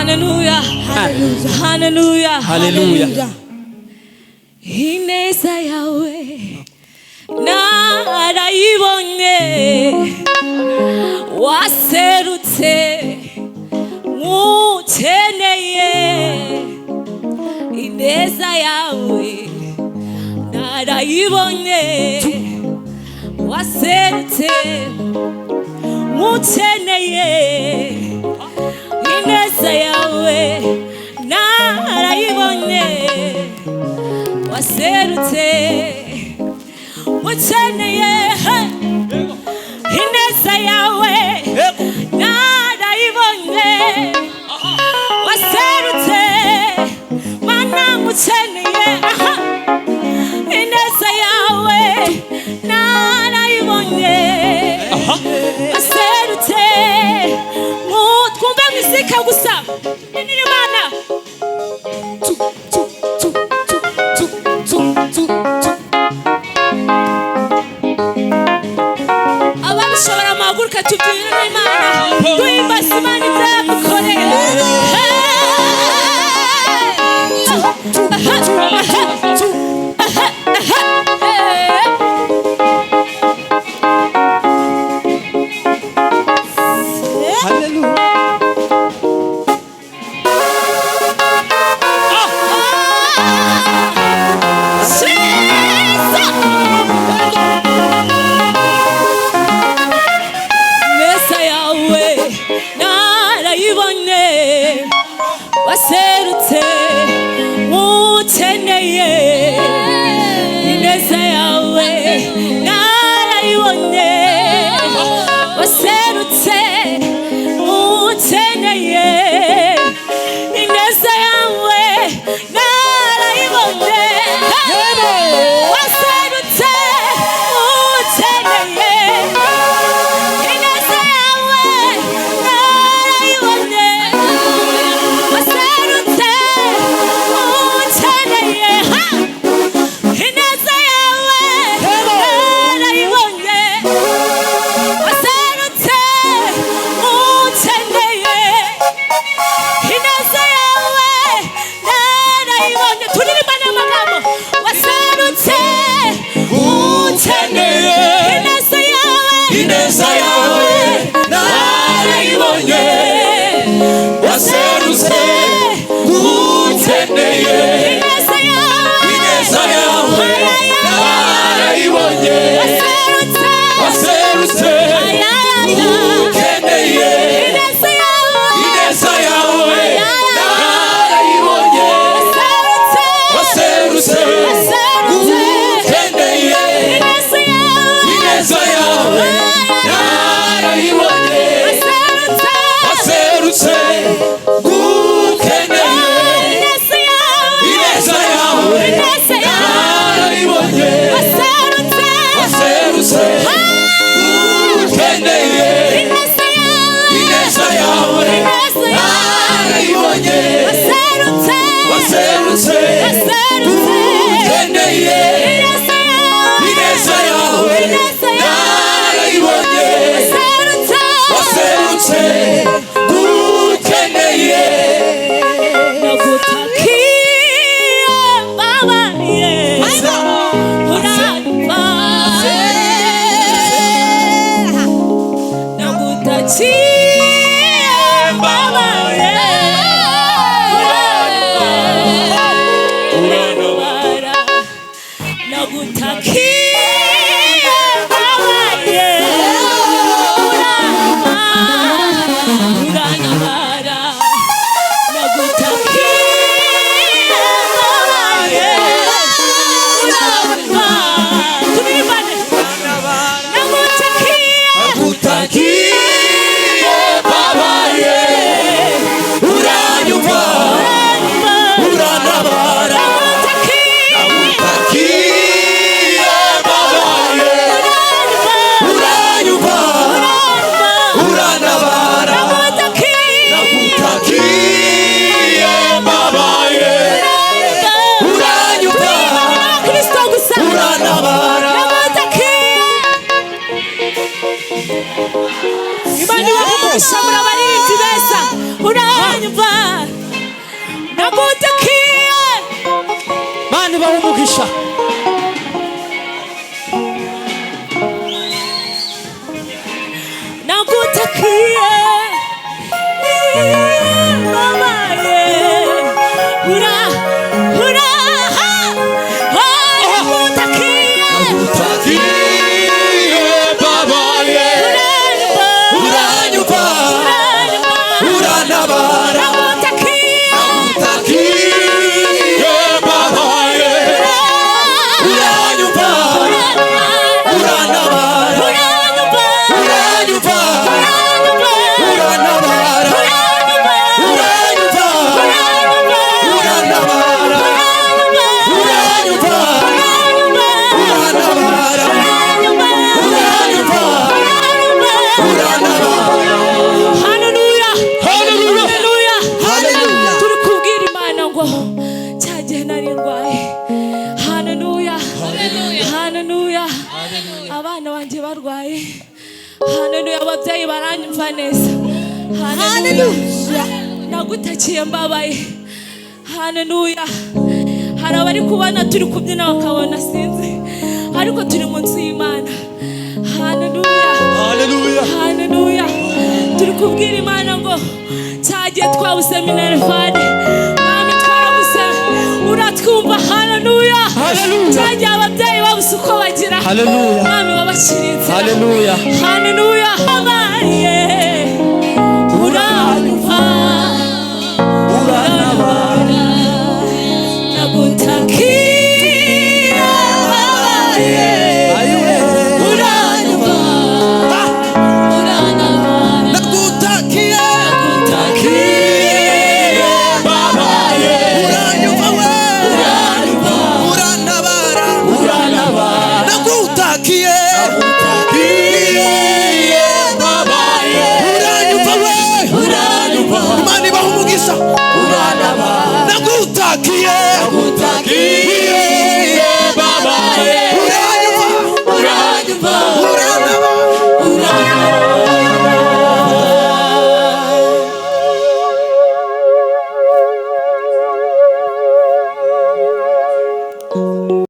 Hallelujah. Hallelujah. Hallelujah. 인내사 야외 나라이번네 와세루테 무체네예 인내사 야외 나라이번네 와세루테 무체네예 인내사 야외 나라이번네 와세루테 무체네예 인내사 야외 나라이번네 와세루테 만나 무체네예 인내사 야외 나라이번네 와세루테 못 공백 미식하고 싸 이리 만나 ababishobora muhaguruke tubyinire Imana duhimbaze Imana ibyo yadukoreye 와세루테 무체네예 인내사 야외 나라이번네 와세루테 무체네예 인내사 야외 나라이번네 와세루테 무체네예 인내사 야외 나라이번네 와세루테 ibahe umugisha. Nagutakiye babaye ura abana banje barwaye. Haleluya. Ababyeyi baranyumva neza. Haleluya. Nagutakiye mbabaye. Haleluya. Hari abari kubona turi kubyina bakabona sinzi, ariko turi mu nzu y'Imana. Haleluya. Haleluya. Haleluya. Turi kubwira Imana ngo cyagiye twabuse minervane, mwami twarabuse uratwumva. Haleluya. Cyagiye ababyeyi babuse uko bagira. Haleluya. Mwami wabashyiritse. Haleluya. Haleluya. Abaye uranyumva uranabara nagutakiye abaye uranyumva uranabara nagutakiye babaye uranyumva uranabara nagutakiye babaye uranyumva Imana ibaha umugisha. Nagutakiye